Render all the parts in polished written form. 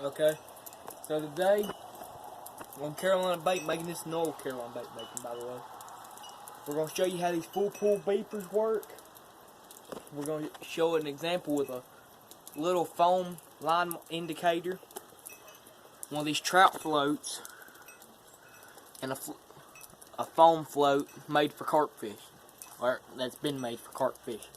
Okay, so today on Carolina Bait Making, this is North Carolina Bait Making, by the way. We're going to show you how these full pull beepers work. We're going to show an example with a little foam line indicator, one of these trout floats, and a foam float made for carp fish, or that's been made for carp fish.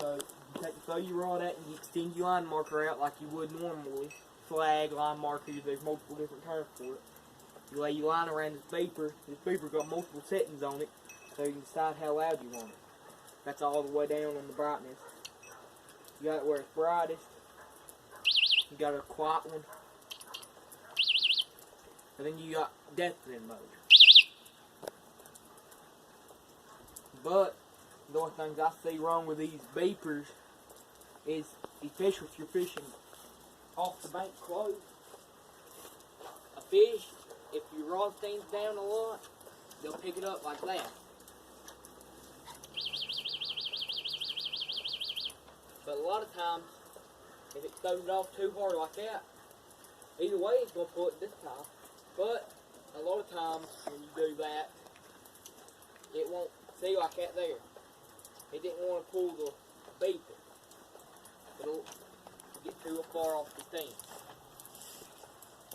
So you take the throw your rod at and you extend your line marker out like you would normally. Flag, line marker, there's multiple different terms for it. You lay your line around this beeper. This beeper got multiple settings on it, so you can decide how loud you want it. That's all the way down on the brightness. You got it where it's brightest. You got a quiet one. And then you got deafening mode. But the only things I see wrong with these beepers is, especially if you're fishing off the bank close, a fish, if your rod stands down a lot, they'll pick it up like that. But a lot of times, if it throws it off too hard like that, either way it's going to pull it this time. But a lot of times when you do that, it won't see like that there. It didn't want to pull the beeper. It'll get too far off the stand.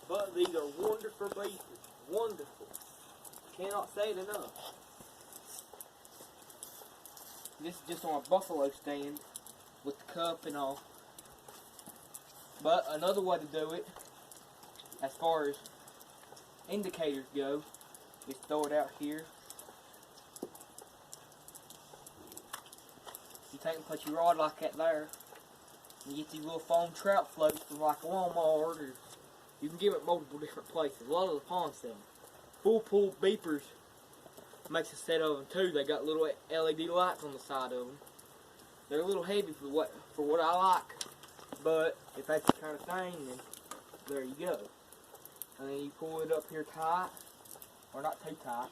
But these are wonderful beepers. Wonderful. Cannot say it enough. This is just on a buffalo stand with the cup and all. But another way to do it, as far as indicators go, is throw it out here. You take and put your rod like that there. You get these little foam trout floats from like a Walmart, or you can get them at multiple different places. A lot of the ponds sell them. Full pull beepers makes a set of them too. They got little LED lights on the side of them. They're a little heavy for what I like, but if that's the kind of thing, then there you go. And then you pull it up here tight, or not too tight.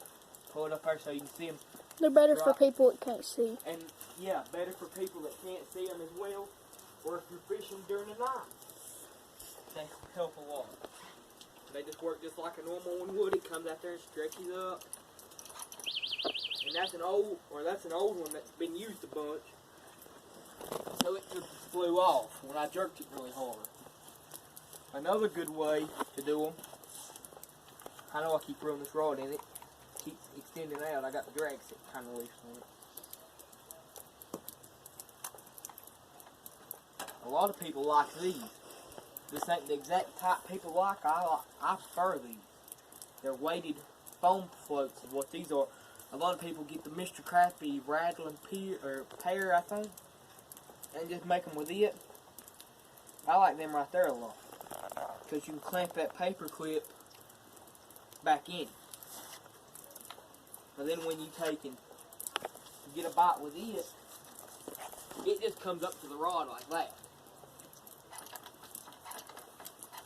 Pull it up there so you can see them. They're better for people that can't see. And yeah, better for people that can't see them as well, or if you're fishing during the night. They help a lot. They just work just like a normal one would. It comes out there and stretches up. And that's an old one that's been used a bunch. So it just flew off when I jerked it really hard. Another good way to do them, I know I keep throwing this rod in it, keeps extending out. I got the drag set kind of loose on it. A lot of people like these. This ain't the exact type people like. I prefer these. They're weighted foam floats is what these are. A lot of people get the Mr. Crappy rattling pear, I think, and just make them with it. I like them right there a lot, because you can clamp that paper clip back in. But then when you take and get a bite with it just comes up to the rod like that.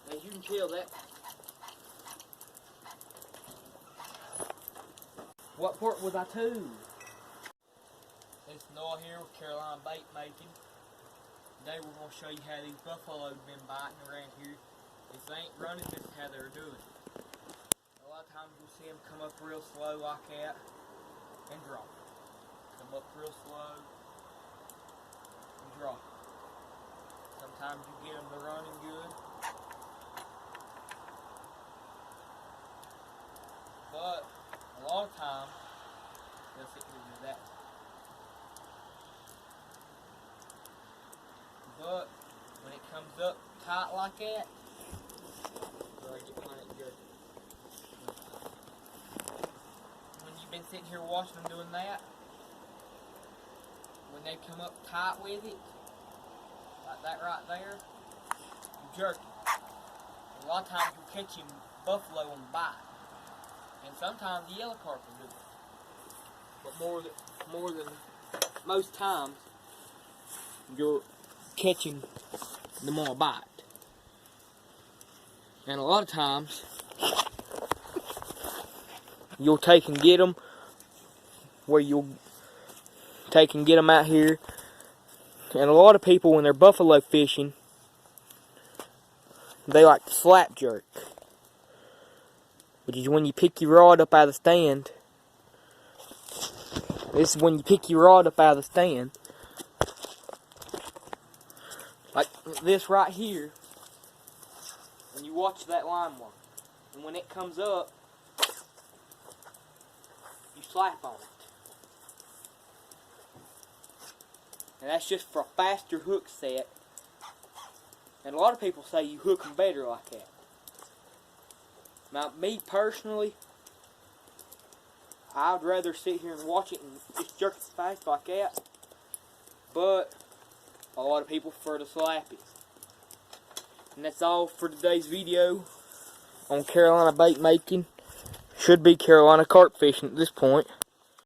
As you can tell that. What part was I to? It's Noah here with Carolina Bait Making. Today we're going to show you how these buffalo have been biting around here. If they ain't running, this is how they're doing. A lot of times you'll see them come up real slow like that and drop. Come up real slow and drop. Sometimes you get them to running good. But a lot of times they'll sit here and do that. But when it comes up tight like that, when you've been sitting here watching them doing that, when they come up tight with it, like that right there, you jerk it. A lot of times you'll catch him buffalo on the bite. And sometimes the yellow carp will do it. But more than most times, you're catching them on a bite. And a lot of times, you'll take and get them where you'll take and get them out here. And a lot of people, when they're buffalo fishing, they like to slap jerk. Which is when you pick your rod up out of the stand. This is when you pick your rod up out of the stand. Like this right here. And you watch that line work. And when it comes up, you slap on it. And that's just for a faster hook set. And a lot of people say you hook them better like that. Now, me personally, I'd rather sit here and watch it and just jerk it fast like that. But a lot of people prefer to slap it. And that's all for today's video on Carolina bait making. Should be Carolina carp fishing at this point.